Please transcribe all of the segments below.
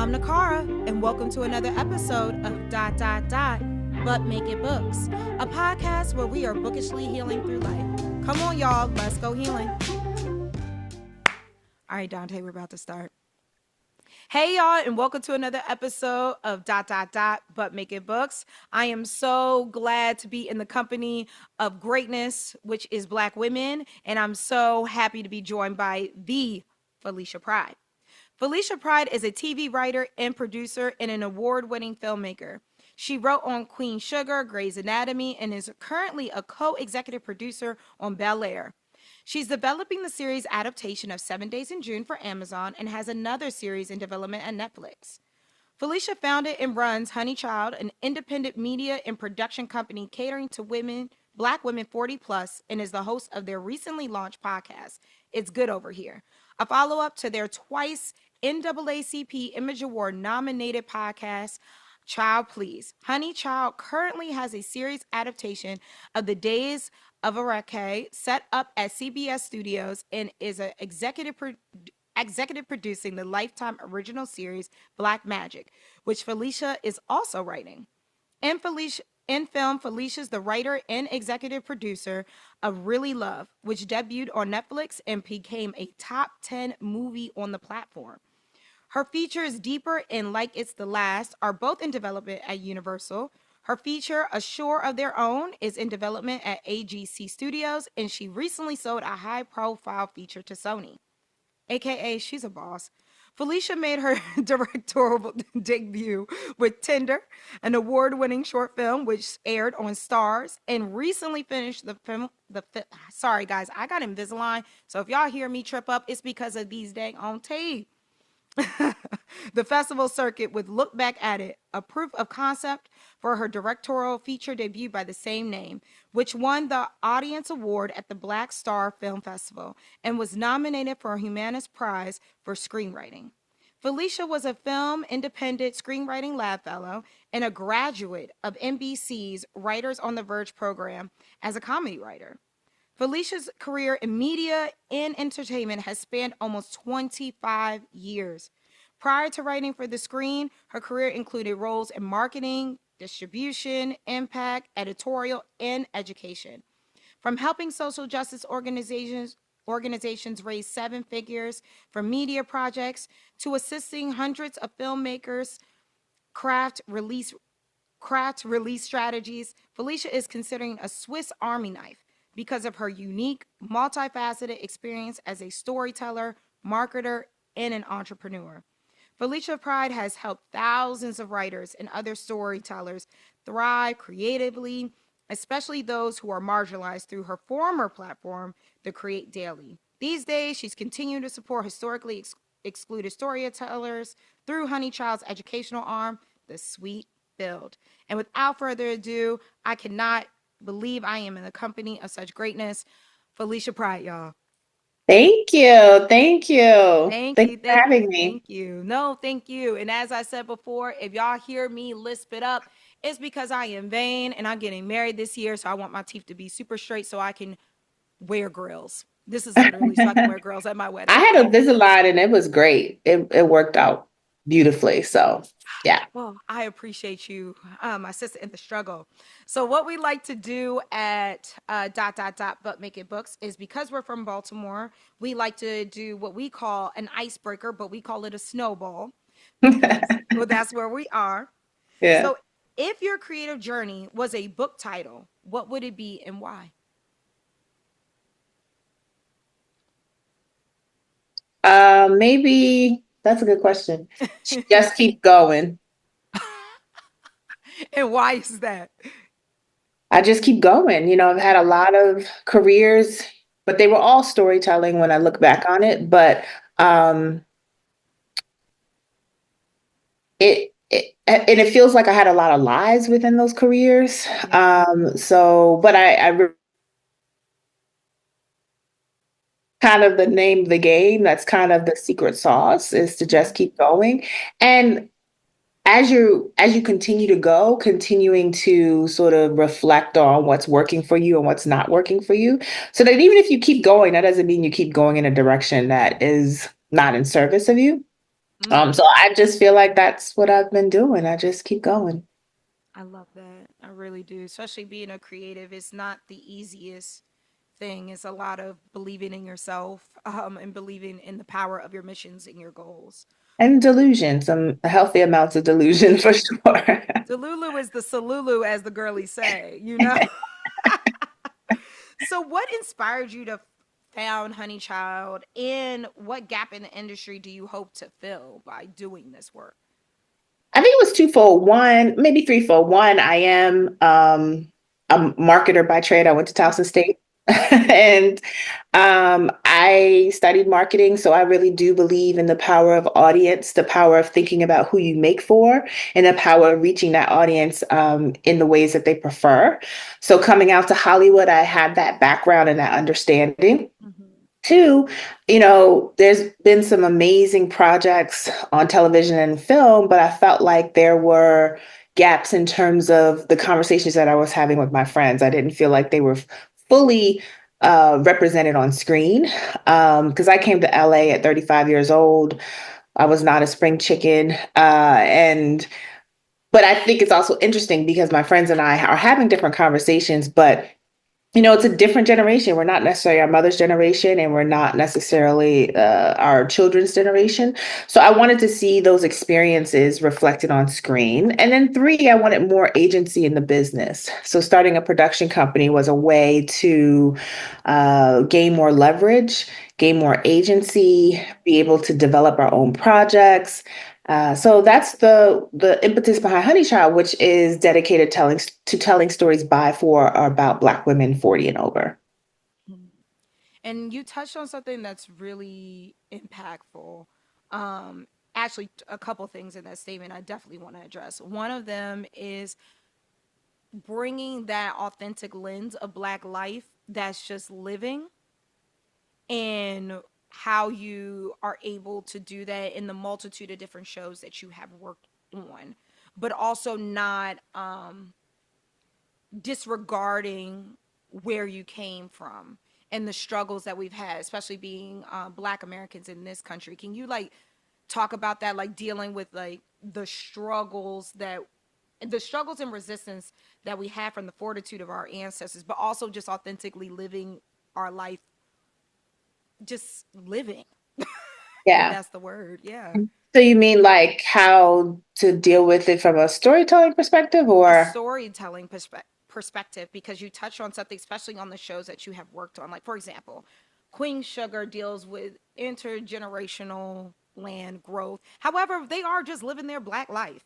I'm Niccara, and welcome to another episode of But Make It Books, a podcast where we are bookishly healing through life. Come on, y'all, let's go healing. All right, Dante, we're about to start. Hey, y'all, and welcome to another episode of But Make It Books. I am so glad to be in the company of greatness, which is Black women, and I'm so happy to be joined by the Felicia Pride. Felicia Pride is a TV writer and producer and an award-winning filmmaker. She wrote on Queen Sugar, Grey's Anatomy, and is currently a co-executive producer on Bel Air. She's developing the series adaptation of 7 Days in June for Amazon and has another series in development at Netflix. Felicia founded and runs HONEY CHILE, an independent media and production company catering to women, Black women 40 plus, and is the host of their recently launched podcast, It's Good Over Here, a follow-up to their twice NAACP Image Award nominated podcast, Child Please. HONEY CHILE currently has a series adaptation of The Days of Arake set up at CBS Studios and is an executive producing the Lifetime original series Black Magic, which Felicia is also writing. In film, Felicia's the writer and executive producer of Really Love, which debuted on Netflix and became a top 10 movie on the platform. Her features, Deeper and Like It's the Last, are both in development at Universal. Her feature, A Shore of Their Own, is in development at AGC Studios, and she recently sold a high-profile feature to Sony. AKA, she's a boss. Felicia made her directorial debut with Tinder, an award-winning short film which aired on Stars, and recently finished sorry guys, I got Invisalign, so if y'all hear me trip up, it's because of these dang on teeth. The festival circuit with Look Back at It, a proof of concept for her directorial feature debut by the same name, which won the Audience Award at the Black Star Film Festival and was nominated for a Humanities Prize for screenwriting. Felicia was a Film Independent Screenwriting Lab Fellow and a graduate of NBC's Writers on the Verge program as a comedy writer. Felicia's career in media and entertainment has spanned almost 25 years. Prior to writing for the screen, her career included roles in marketing, distribution, impact, editorial, and education. From helping social justice organizations raise seven figures for media projects to assisting hundreds of filmmakers craft release strategies, Felicia is considering a Swiss Army knife because of her unique, multifaceted experience as a storyteller, marketer, and an entrepreneur. Felicia Pride has helped thousands of writers and other storytellers thrive creatively, especially those who are marginalized through her former platform, The Create Daily. These days, she's continuing to support historically excluded storytellers through HONEY CHILE's educational arm, The Sweet Build. And without further ado, I cannot believe I am in the company of such greatness. Felicia Pride, y'all. Thank you. Thank you. Thank Thanks you. for having me. Thank you. No, thank you. And as I said before, if y'all hear me lisp it up, it's because I am vain and I'm getting married this year. So I want my teeth to be super straight so I can wear grills. This is literally so I can wear grills at my wedding. I had a Invisalign and it was great. It worked out beautifully. So yeah. Well, I appreciate you, my sister in the struggle. So what we like to do at But Make It Books is, because we're from Baltimore, we like to do what we call an icebreaker, but we call it a snowball. Well, that's where we are. Yeah. So if your creative journey was a book title, what would it be and why? Maybe that's a good question. Just keep going. And why is that? I just keep going. I've had a lot of careers, but they were all storytelling when I look back on it. But and it feels like I had a lot of lies within those careers. But I kind of the name of the game. That's kind of the secret sauce, is to just keep going. And as you continue to go, continuing to sort of reflect on what's working for you and what's not working for you. So that even if you keep going, that doesn't mean you keep going in a direction that is not in service of you. So I just feel like that's what I've been doing. I just keep going. I love that. I really do. Especially being a creative, it's not the easiest thing. It's a lot of believing in yourself, and believing in the power of your missions and your goals. And delusion, some healthy amounts of delusion for sure. Delulu is the salulu, as the girlies say, you know? So, what inspired you to found Honey Child, and what gap in the industry do you hope to fill by doing this work? I think it was twofold. One, maybe threefold. One, I am a marketer by trade. I went to Towson State and I studied marketing. So I really do believe in the power of audience, the power of thinking about who you make for, and the power of reaching that audience in the ways that they prefer. So coming out to Hollywood, I had that background and that understanding. Mm-hmm. Two, there's been some amazing projects on television and film, but I felt like there were gaps in terms of the conversations that I was having with my friends. I didn't feel like they were fully represented on screen. Because I came to LA at 35 years old. I was not a spring chicken. But I think it's also interesting because my friends and I are having different conversations, but it's a different generation. We're not necessarily our mother's generation, and we're not necessarily our children's generation. So I wanted to see those experiences reflected on screen. And then three, I wanted more agency in the business. So starting a production company was a way to gain more leverage, gain more agency, be able to develop our own projects. So that's the impetus behind Honey Child, which is dedicated telling stories by, for, or about Black women 40 and over. And you touched on something that's really impactful. Um, Actually, a couple things in that statement I definitely want to address. One of them is bringing that authentic lens of Black life that's just living, and how you are able to do that in the multitude of different shows that you have worked on, but also not disregarding where you came from and the struggles that we've had, especially being Black Americans in this country. Can you like talk about that, like dealing with like the struggles and resistance that we have from the fortitude of our ancestors, but also just authentically living our life, just living, if Yeah. that's the word. Yeah. So you mean like how to deal with it from a storytelling perspective A or? storytelling perspective, because you touch on something, especially on the shows that you have worked on. Like, for example, Queen Sugar deals with intergenerational land growth. However, they are just living their Black life.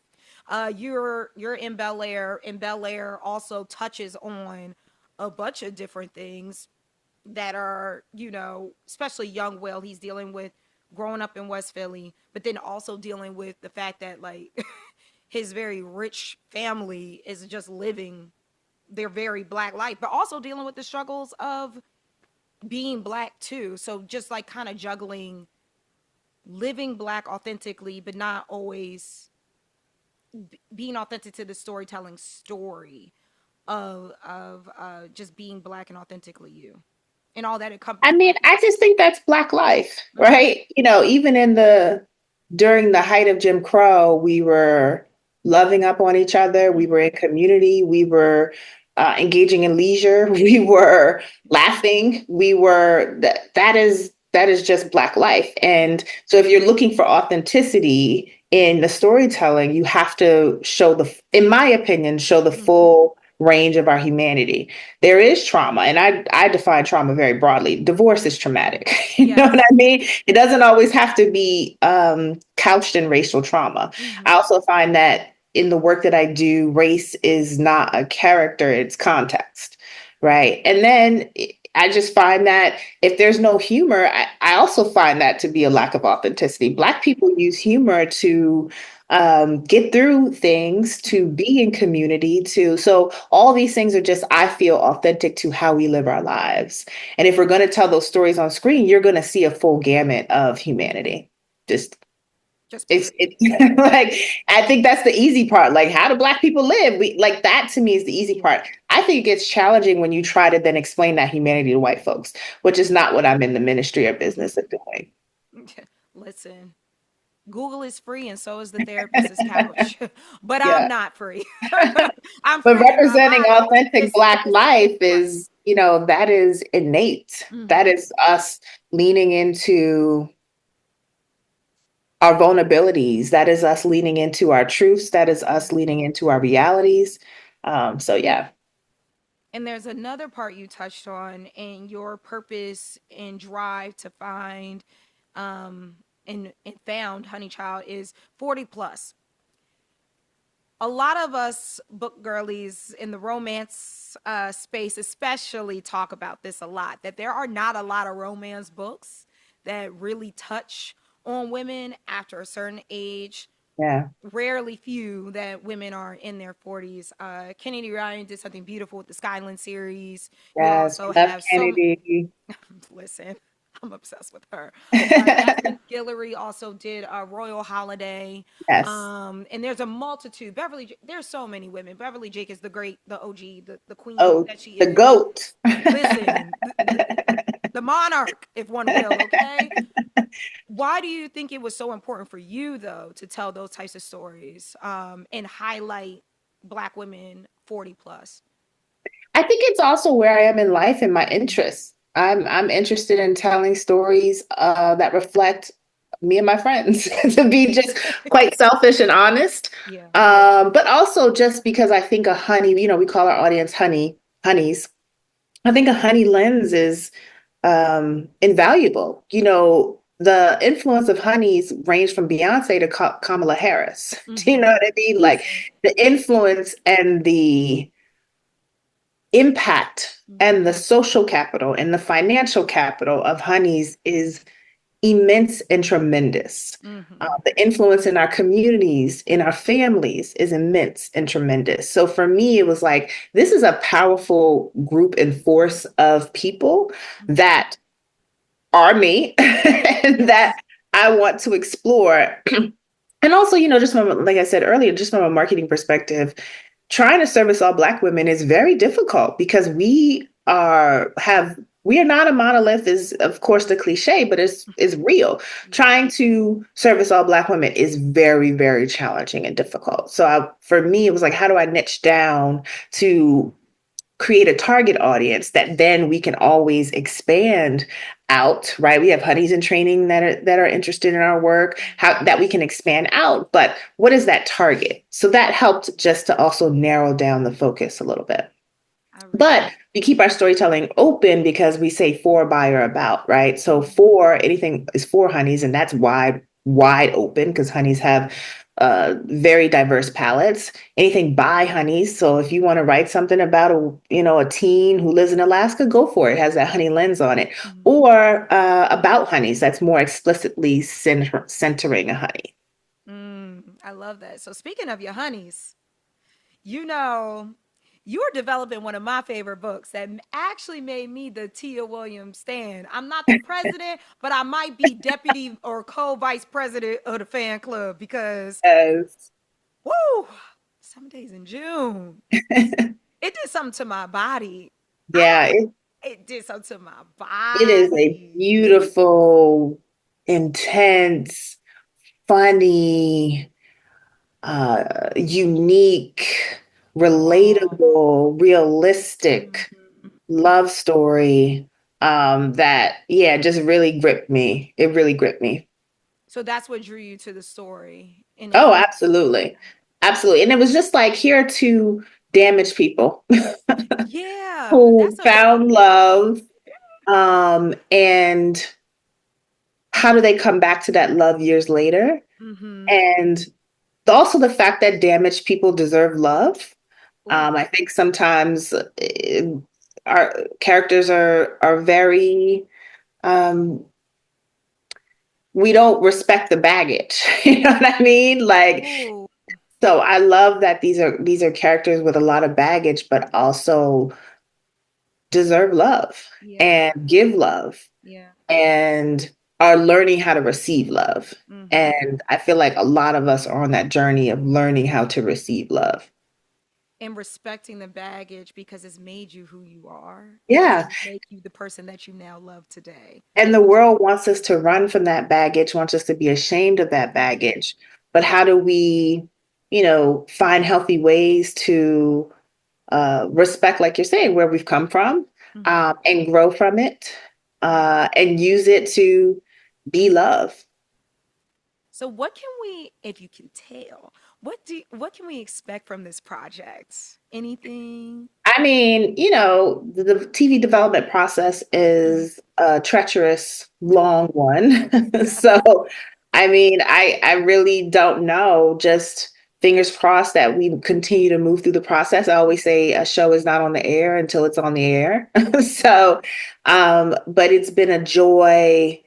You're in Bel Air, and Bel Air also touches on a bunch of different things that are, especially Young Will. He's dealing with growing up in West Philly, but then also dealing with the fact that like his very rich family is just living their very Black life, but also dealing with the struggles of being Black too. So just like kind of juggling living Black authentically, but not always being authentic to the storytelling story of just being Black and authentically you, and all that it comes. I mean, I just think that's Black life, Mm-hmm. right? Even during the height of Jim Crow, we were loving up on each other. We were in Mm-hmm. community. We were engaging in leisure. We were laughing. That is just Black life. And so if you're looking for authenticity in the storytelling, you have to in my opinion, show the Mm-hmm. full range of our humanity. There is trauma, and I define trauma very broadly. Divorce is traumatic. You know what Yes. I mean? It doesn't always have to be couched in racial trauma. I Mm-hmm. also find that in the work that I do, race is not a character, it's context, right? And then I just find that if there's no humor, I also find that to be a lack of authenticity. Black people use humor to get through things, to be in community, so all these things are just, I feel, authentic to how we live our lives. And if we're going to tell those stories on screen, you're going to see a full gamut of humanity. Just Just period. it's like, I think that's the easy part. Like, how do Black people live? We like that, to me, is the easy part. I think it gets challenging when you try to then explain that humanity to white folks, which is not what I'm in the ministry or business of doing. Listen. Google is free and so is the therapist's couch. But I'm Yeah. not free. I'm But free in my representing body. authentic It's Black life right. is, that is innate. That Hmm. is us leaning into our vulnerabilities. That is us leaning into our truths. That is us leaning into our realities. So yeah, And there's another part you touched on in your purpose and drive to find and found Honey Child is 40 plus. A lot of us book girlies in the romance space especially talk about this a lot, that there are not a lot of romance books that really touch on women after a certain age. yeah, Rarely few that women are in their 40s. Kennedy Ryan did something beautiful with the Skyland series. You yes, also love have some. Kennedy. Listen, I'm obsessed with her. Jasmine Guillory also did a Royal Holiday. Yes. And there's a multitude. There's so many women. Beverly Jake is the great, the OG, the queen Oh, that she the is. goat. Listen, the monarch, if one will, okay? Why do you think it was so important for you, though, to tell those types of stories and highlight Black women 40 plus? I think it's also where I am in life and my interests. I'm interested in telling stories that reflect me and my friends, to be just quite selfish and honest. Yeah. But also just because I think a honey, we call our audience honeys. I think a honey lens is invaluable. The influence of honeys range from Beyonce to Kamala Harris. Do you know Mm-hmm. what I mean? Like Listen. the influence and the impact and the Mm-hmm. social capital and the financial capital of honeys is immense and tremendous. Mm-hmm. The influence in our communities, in our families is immense and tremendous. So for me, it was like, this is a powerful group and force of people that are me and that Yes. I want to explore. And also, just from, like I said earlier, just from a marketing perspective, trying to service all Black women is very difficult because we are not a monolith is of course the cliche, but is real. Yeah. Trying to service all Black women is very, very challenging and difficult. So for me, it was like, how do I niche down to create a target audience that then we can always expand out, right? We have honeys in training that are interested in our work, how that we can expand out. But what is that target? So that helped just to also narrow down the focus a little bit. I But respect. we keep our storytelling open because we say for, by, or about, right? So for anything is for honeys, and that's wide open because honeys have very diverse palettes. Anything by honeys. So if you want to write something about a teen who lives in Alaska, go for it. It has that honey lens on it. Mm-hmm. Or about honeys, that's more explicitly centering a honey. I love that. So speaking of your honeys, you know, you're developing one of my favorite books that actually made me the Tia Williams stan. I'm not the president, but I might be deputy or co-vice president of the fan club because, Yes. woo, 7 days in June. It did something to my body. I Yeah, don't. It did something to my it is a body. beautiful, intense, funny, unique, Raw. relatable, realistic Mhm. love story that, yeah, just really gripped me. It really gripped me. So that's what drew you to the story, and Oh, it's absolutely. Absolutely. And it was just like here to damaged people yeah. who That's a found love, and how do they come back to that love years later? mm-hmm. And also the fact that damaged people deserve love. Ooh, I think sometimes our characters are very we don't respect the baggage. You know what I mean? Like, ooh, so I love that these are characters with a lot of baggage, but also deserve love yeah, and give love yeah. and are learning how to receive love. Mm-hmm. And I feel like a lot of us are on that journey of learning how to receive love. And respecting the baggage because it's made you who you are. It Yeah. doesn't make you the person that you now love today. And the world wants us to run from that baggage, wants us to be ashamed of that baggage. But how do we, find healthy ways to respect, like you're saying, where we've come from, Mm-hmm. and grow from it, and use it to be love? So what can we, if you can tell, what can we expect from this project? Anything? I mean, the TV development process Mhm. is a treacherous, long one. So, I mean, I really don't know. Just fingers crossed that we continue to move through the process. I always say a show is not on the air until it's on the air. So, but it's been a joy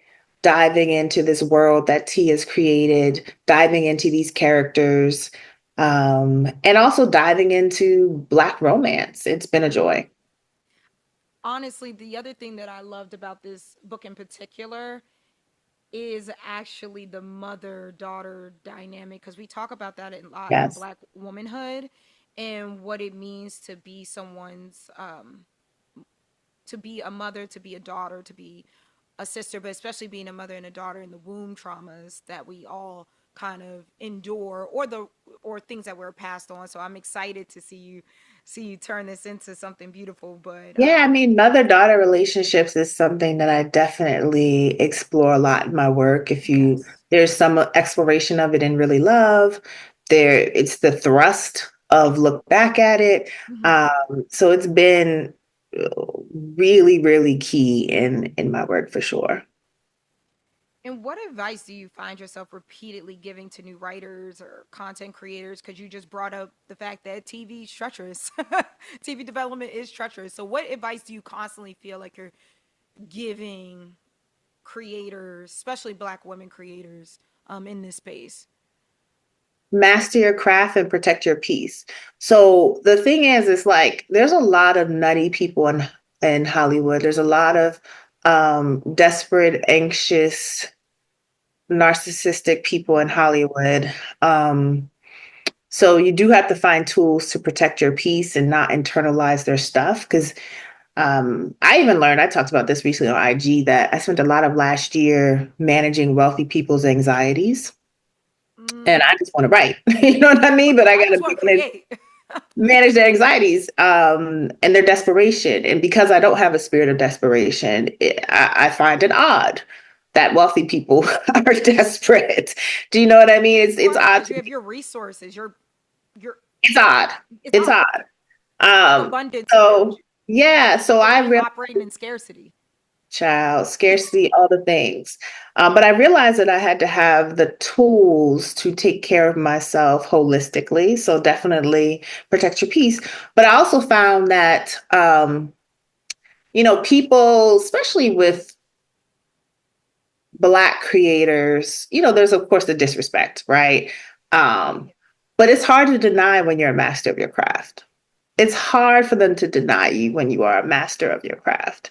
diving into this world that T has created, diving into these characters, and also diving into Black romance. It's been a joy. Honestly, the other thing that I loved about this book in particular is actually the mother daughter dynamic, because we talk about that a lot in Yes. Black womanhood and what it means to be someone's to be a mother, to be a daughter, to be a sister, but especially being a mother and a daughter, in the womb traumas that we all kind of endure, or things that were passed on. So I'm excited to see you turn this into something beautiful. But Yeah, I mean, mother-daughter relationships is something that I definitely explore a lot in my work. yes. There's some exploration of it in Really Love. It's the thrust of Look Back at It. Mhm. So it's been uh, really, really key in my work for sure. And what advice do you find yourself repeatedly giving to new writers or content creators? Because you just brought up the fact that TV is treacherous. TV development is treacherous. So, what advice do you constantly feel like you're giving creators, especially Black women creators, in this space? Master your craft and protect your peace. So the thing is like there's a lot of nutty people in Hollywood. There's a lot of desperate, anxious, narcissistic people in Mm-hmm. Hollywood. So you do have to find tools to protect your peace and not internalize their stuff. Because I even learned, I talked about this recently on IG, that I spent a lot of last year managing wealthy people's anxieties. And Mm. I just want to write, you know what I mean? But I I got just to want to manage create. manage their anxieties, and their desperation. And because I don't have a spirit of desperation, I find it odd that wealthy people are desperate. Do you know what I mean? It's Right, odd because to you have me. your resources. Your It's odd. It's It's odd. odd. You have Um, abundance around so you. yeah, so Yet I you're realized, operating in scarcity. child, scarcity, all the things. But I realized that I had to have the tools to take care of myself holistically. So definitely protect your peace. But I also found that people, especially with Black creators, there's of course the disrespect, right? Um, Yeah. but it's hard to deny when you're a master of your craft. It's hard for them to deny you when you are a master of your craft.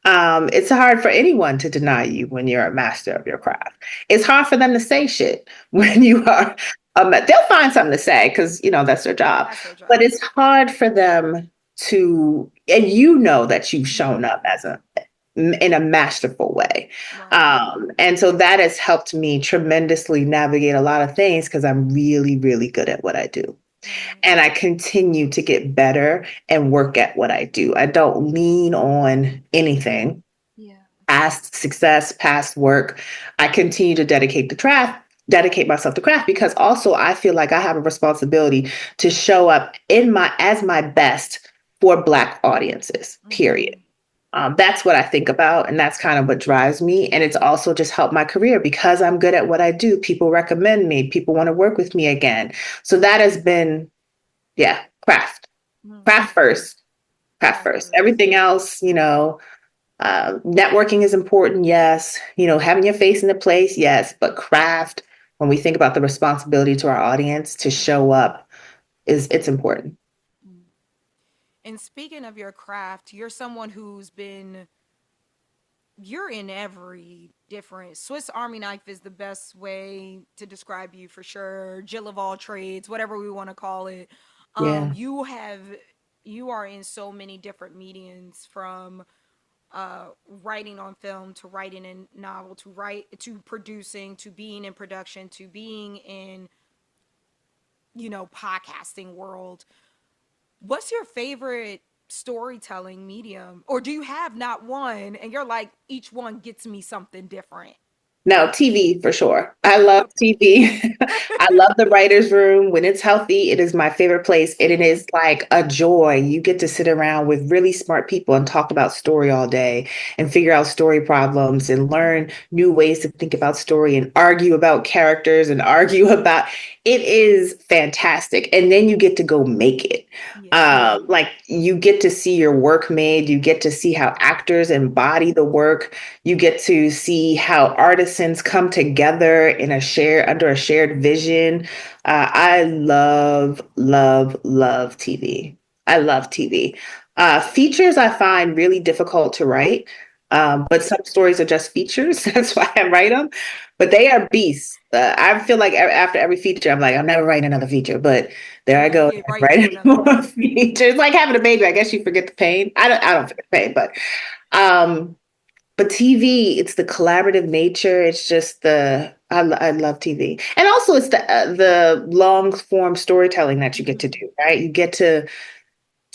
It's hard for anyone to deny you when you're a master of your craft. It's hard for them to say shit when you are. They'll find something to say because that's their job. That's their But job. it's hard for them to, and you know that you've shown Mm-hmm. up in a masterful way. Right. And so that has helped me tremendously navigate a lot of things because I'm really, really good at what I do. Right. And I continue to get better and work at what I do. I don't lean on anything, Yeah. past success, past work. I continue to dedicate myself to craft because also I feel like I have a responsibility to show up as my best for Black audiences, period. Mm-hmm. That's what I think about, and that's kind of what drives me. And it's also just helped my career because I'm good at what I do. People recommend me, people want to work with me again. So that has been, yeah, craft. Mm-hmm. Craft first. Craft Craft first. first. Everything else, networking is important, yes. Having your face in the place, yes. But craft, when we think about the responsibility to our audience to show up, it's important. Mm. And speaking of your craft, you're someone you're in every different Swiss Army knife is the best way to describe you for sure. Jill of all trades, whatever we want to call it. Yeah. You have you are in so many different mediums, from writing on film to writing in novel to write to producing to being in production to being in, podcasting world. What's your favorite storytelling medium, or do you have not one and you're like each one gets me something different? No, TV for sure. I love Okay. TV. I love the writer's room. When it's healthy, it is my favorite place. And it is like a joy. You get to sit around with really smart people and talk about story all day and figure out story problems and learn new ways to think about story and argue about characters and argue about it is fantastic. And then you get to go make it. Yeah. Like you get to see your work made, you get to see how actors embody the work, you get to see how artisans come together in a share under a shared vision. I love, love, love TV. I love TV. Features I find really difficult to write, but some stories are just features. That's why I write them. But they are beasts. I feel like after every feature, I'm like, I'm never writing another feature. But there I And you go, get right into writing another more one. features. Like having a baby. I guess you forget the pain. I don't forget the pain, um, but TV, it's the collaborative nature. It's just I love TV, and also it's the long form storytelling that you get to do. Right, you get to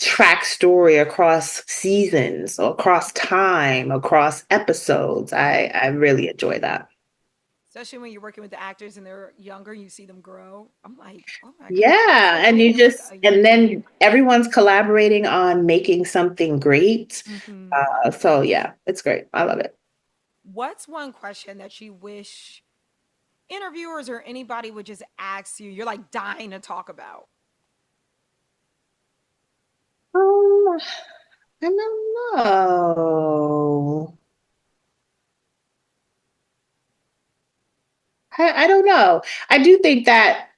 track story across seasons, or across time, across episodes. I really enjoy that. Especially when you're working with the actors and they're younger, you see them grow. I'm like, oh my God, it's Yeah, like and you being with just a and young. then everyone's collaborating on making something great. Hmm. So yeah, it's great. I love it. What's one question that you wish interviewers or anybody would just ask you? You're like dying to talk about. Um, I don't know. I don't know. I do think that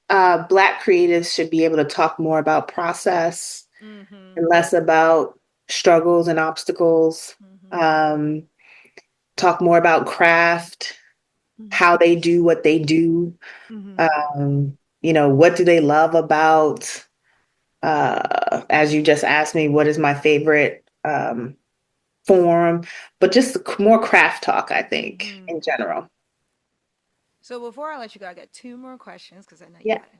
Black creatives should be able to talk more about process Mm-hmm. and less about struggles and obstacles. Mm-hmm. Um, talk more about craft, how they do what they do. Mm-hmm. What do they love about, as you just asked me, what is my favorite form? But just more craft talk, I think, Mm-hmm. in general. So before I let you go, I got two more questions because I know you Yeah, got it.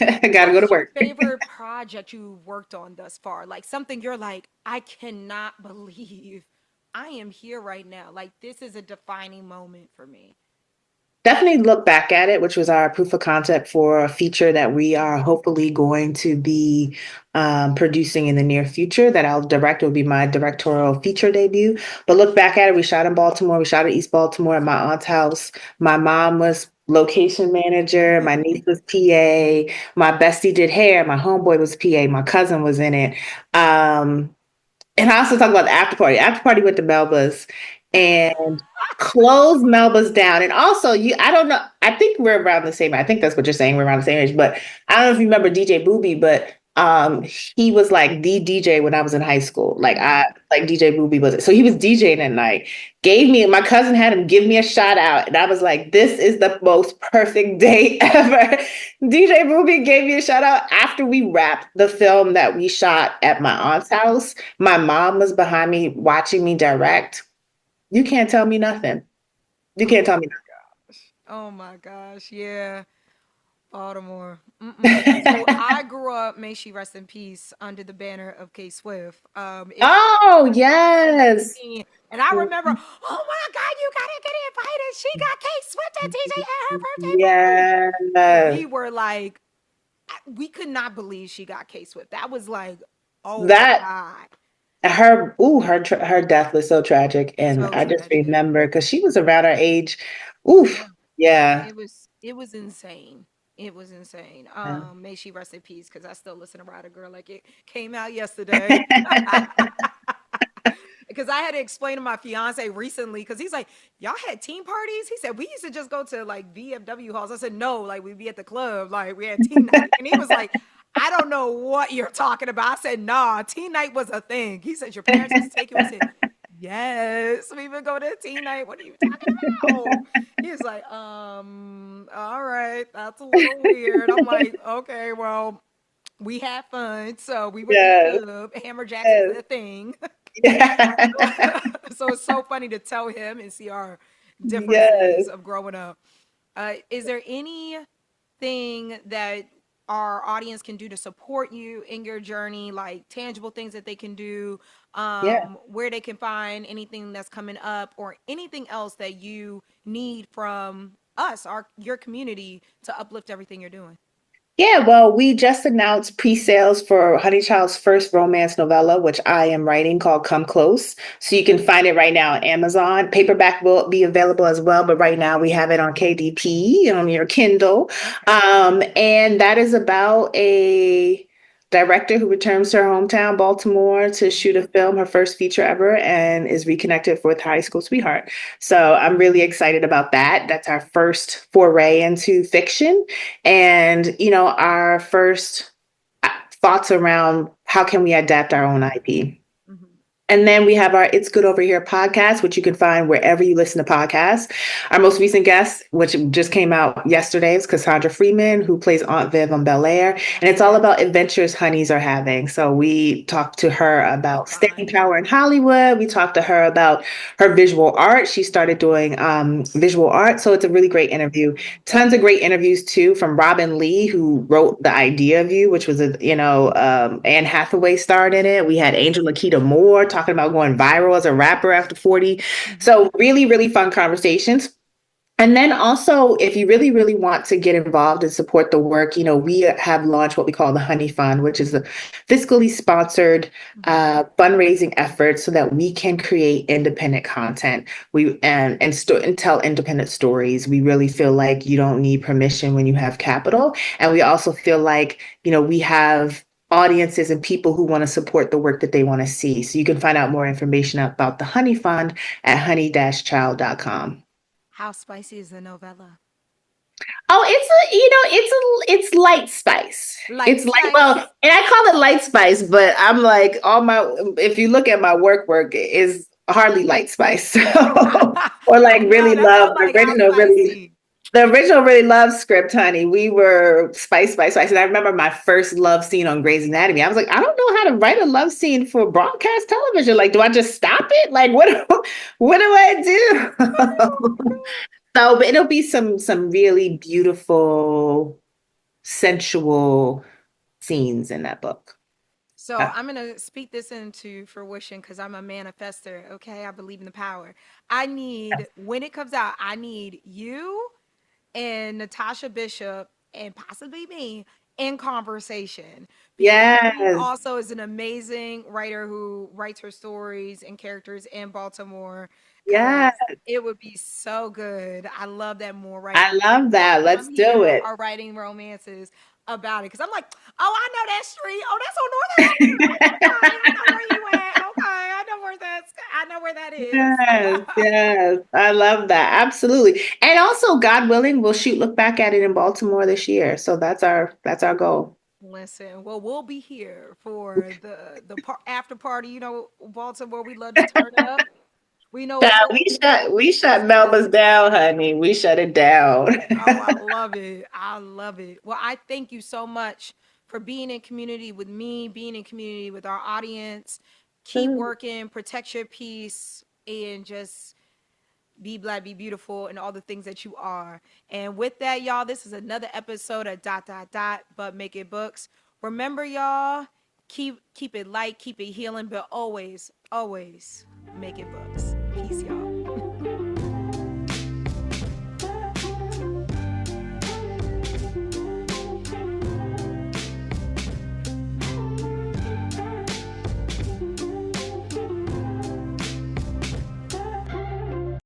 I got to What go to is your work. favorite project you've worked on thus far? Like something you're like, I cannot believe I am here right now. Like this is a defining moment for me. Definitely look back at it, which was our proof of concept for a feature that we are hopefully going to be producing in the near future. That I'll direct will be my directorial feature debut. But look back at it. We shot in Baltimore. We shot in East Baltimore at my aunt's house. My mom was location manager. My niece was PA. My bestie did hair. My homeboy was PA. My cousin was in it. And I also talk about the after party. After party with the Melbas and closed Melbas down. And also, I don't know. I think we're around the same. I think that's what you're saying. We're around the same age. But I don't know if you remember DJ Booby, but he was like the DJ when I was in high school. Like Mm-hmm. DJ Booby was it. So he was DJing at night. My cousin had him give me a shout out, and I was like, this is the most perfect day ever. DJ Booby gave me a shout out after we wrapped the film that we shot at my aunt's house. My mom was behind me watching me direct. You can't tell me nothing. You can't Oh tell me my gosh. Oh my gosh. Yeah. Baltimore. Mm-mm. So nothing. I grew up, may she rest in peace, under the banner of K Swift. If Oh, you've yes. seen, and I remember, oh my God, you gotta get invited. She got K Swift at DJ at her birthday party. And Yes. we were like, we could not believe she got K Swift. That was like, oh my That God. her death was so tragic, and So I just tragic. remember because she was around our age. Oof. Yeah. Yeah. It was insane. It was insane. Yeah. May she rest in peace, because I still listen to Ride a Girl like it came out yesterday. Because I had to explain to my fiance recently, because he's like, y'all had teen parties? He said, we used to just go to like VFW halls. I said, no, like we'd be at the club, like we had teen night. And he was like, I don't know what you're talking about. I said, nah, teen night was a thing. He said, your parents used to take you. I said, yes, we would go to teen night. What are you talking about? He was like, all right, that's a little weird. I'm like, okay, well, We had fun, so we were in the Yes, club. Hammer jacks is yes, a thing. yeah. So it's so funny to tell him and see our differences Yes. of growing up. Is there anything that our audience can do to support you in your journey, like tangible things that they can do, Yeah. where they can find anything that's coming up, or anything else that you need from us, your community, to uplift everything you're doing? Yeah, well, we just announced pre-sales for Honey Child's first romance novella, which I am writing called Come Close. So you can find it right now on Amazon. Paperback will be available as well, but right now we have it on KDP on your Kindle. Okay. And that is about a director who returns to her hometown, Baltimore, to shoot a film, her first feature ever, and is reconnected with high school sweetheart. So I'm really excited about that. That's our first foray into fiction. And, our first thoughts around how can we adapt our own IP. Mhm. And then we have our It's Good Over Here podcast, which you can find wherever you listen to podcasts. Our most recent guest, which just came out yesterday, is Cassandra Freeman, who plays Aunt Viv on Bel Air. And it's all about adventures honeys are having. So we talked to her So about staying fun. power in Hollywood. We talked to her about her visual art. She started doing visual art. So it's a really great interview. Tons of great interviews too from Robin Lee, who wrote The Idea of You, which was Anne Hathaway starred in it. We had Angel Lakita Moore talking about going viral as a rapper after 40. Mhm. So really, really fun conversations. And then also, if you really, really want to get involved and support the work, we have launched what we call the Honey Fund, which is a fiscally sponsored Mhm. fundraising effort so that we can create independent content. And tell independent stories. We really feel like you don't need permission when you have capital, and we also feel like we have audiences and people who want to support the work that they want to see. So you can find out more information about the Honey Fund at honey-child.com. How spicy is the novella? Oh, it's light spice. Light It's like, well, spice. and I call it light spice, but I'm like if you look at my work is hardly light spice. So, or like I know really that's why love I'm like, how spicy? the original really love script, honey. We were spice. And I remember my first love scene on Grey's Anatomy. I was like, I don't know how to write a love scene for broadcast television. Like, do I just stop it? Like, what do I do? So, but it'll be some really beautiful, sensual scenes in that book. So Uh, I'm gonna speak this into fruition because I'm a manifester. Okay, I believe in the power. I need, when it comes out, I need you and Natasha Bishop and possibly me in conversation, because she yes, also is an amazing writer who writes her stories and characters in Baltimore. Because yes. it would be so good. I love that more I writers love that. from Let's do here it. are writing romances about it. Because I'm like, oh, I know that street. Oh, that's on North Avenue. Okay, I know where you at. Okay, I know where that is. Yes, yes. I love that. Absolutely. And also, God willing, we'll look back at it in Baltimore this year. So that's our goal. Listen, well, we'll be here for the after party. You know, Baltimore, we love to turn up. We know it's Child, gonna be we shut Melba's down, honey. We shut it down. oh, I love it. I love it. Well, I thank you so much for being in community with me, being in community with our audience. Keep working, protect your peace, and just be black, be beautiful, and all the things that you are. And with that, y'all, this is another episode of but make it books. Remember, y'all, keep it light, keep it healing, but always, always make it books. Peace, y'all.